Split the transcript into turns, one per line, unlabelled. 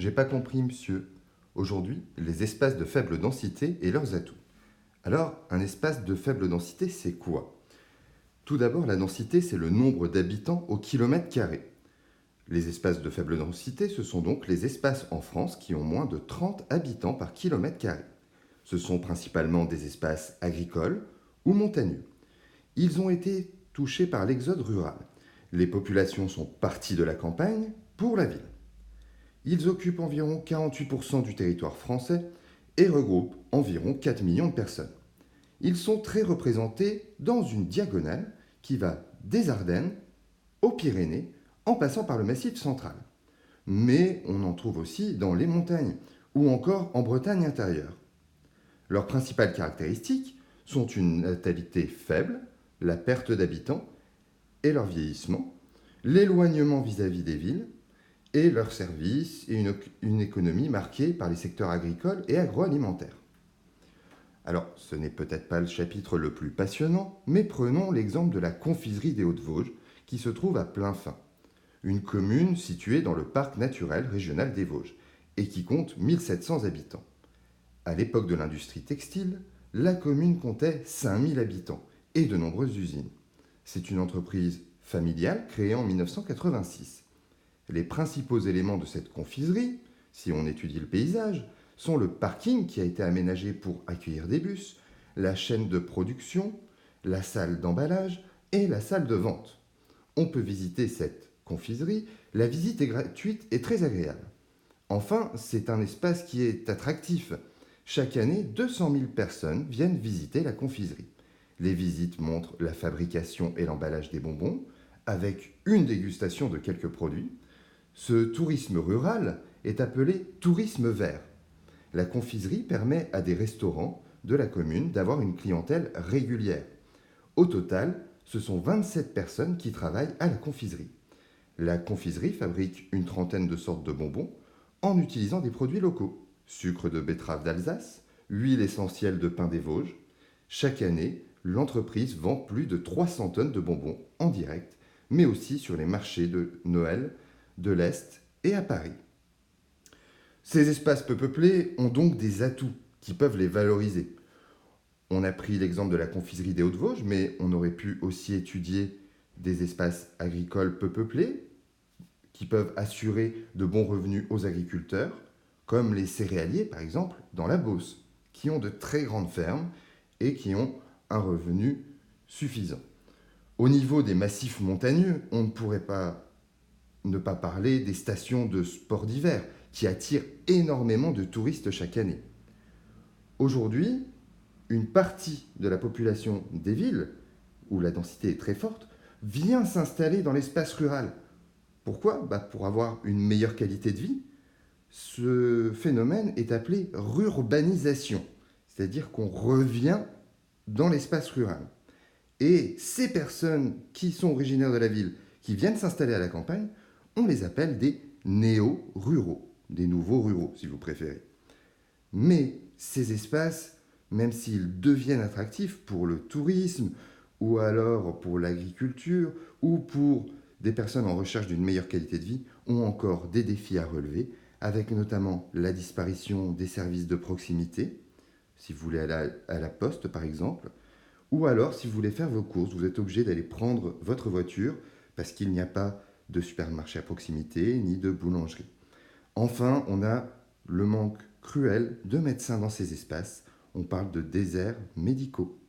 J'ai pas compris, monsieur. Aujourd'hui, les espaces de faible densité et leurs atouts. Alors, un espace de faible densité, c'est quoi? Tout d'abord, la densité, c'est le nombre d'habitants au kilomètre carré. Les espaces de faible densité, ce sont donc les espaces en France qui ont moins de 30 habitants par kilomètre carré. Ce sont principalement des espaces agricoles ou montagneux. Ils ont été touchés par l'exode rural. Les populations sont parties de la campagne pour la ville. Ils occupent environ 48% du territoire français et regroupent environ 4 millions de personnes. Ils sont très représentés dans une diagonale qui va des Ardennes aux Pyrénées en passant par le Massif central. Mais on en trouve aussi dans les montagnes ou encore en Bretagne intérieure. Leurs principales caractéristiques sont une natalité faible, la perte d'habitants et leur vieillissement, l'éloignement vis-à-vis des villes et leurs services et une économie marquée par les secteurs agricoles et agroalimentaires. Alors, ce n'est peut-être pas le chapitre le plus passionnant, mais prenons l'exemple de la confiserie des Hauts-de-Vosges, qui se trouve à Plainfin, une commune située dans le parc naturel régional des Vosges, et qui compte 1700 habitants. À l'époque de l'industrie textile, la commune comptait 5000 habitants et de nombreuses usines. C'est une entreprise familiale créée en 1986. Les principaux éléments de cette confiserie, si on étudie le paysage, sont le parking qui a été aménagé pour accueillir des bus, la chaîne de production, la salle d'emballage et la salle de vente. On peut visiter cette confiserie, la visite est gratuite et très agréable. Enfin, c'est un espace qui est attractif. Chaque année, 200 000 personnes viennent visiter la confiserie. Les visites montrent la fabrication et l'emballage des bonbons, avec une dégustation de quelques produits. Ce tourisme rural est appelé tourisme vert. La confiserie permet à des restaurants de la commune d'avoir une clientèle régulière. Au total, ce sont 27 personnes qui travaillent à la confiserie. La confiserie fabrique une trentaine de sortes de bonbons en utilisant des produits locaux. Sucre de betterave d'Alsace, huile essentielle de pin des Vosges. Chaque année, l'entreprise vend plus de 300 tonnes de bonbons en direct, mais aussi sur les marchés de Noël, de l'Est et à Paris. Ces espaces peu peuplés ont donc des atouts qui peuvent les valoriser. On a pris l'exemple de la confiserie des Hauts-de-Vosges, mais on aurait pu aussi étudier des espaces agricoles peu peuplés qui peuvent assurer de bons revenus aux agriculteurs, comme les céréaliers par exemple dans la Beauce, qui ont de très grandes fermes et qui ont un revenu suffisant. Au niveau des massifs montagneux, on ne pourrait pas ne pas parler des stations de sport d'hiver qui attirent énormément de touristes chaque année. Aujourd'hui, une partie de la population des villes, où la densité est très forte, vient s'installer dans l'espace rural. Pourquoi? Pour avoir une meilleure qualité de vie. Ce phénomène est appelé rurbanisation, c'est-à-dire qu'on revient dans l'espace rural. Et ces personnes qui sont originaires de la ville, qui viennent s'installer à la campagne, on les appelle des néo-ruraux, des nouveaux ruraux si vous préférez. Mais ces espaces, même s'ils deviennent attractifs pour le tourisme, ou alors pour l'agriculture, ou pour des personnes en recherche d'une meilleure qualité de vie, ont encore des défis à relever, avec notamment la disparition des services de proximité, si vous voulez aller à la poste par exemple, ou alors si vous voulez faire vos courses, vous êtes obligé d'aller prendre votre voiture parce qu'il n'y a pas de supermarché à proximité ni de boulangerie. Enfin, on a le manque cruel de médecins dans ces espaces. On parle de déserts médicaux.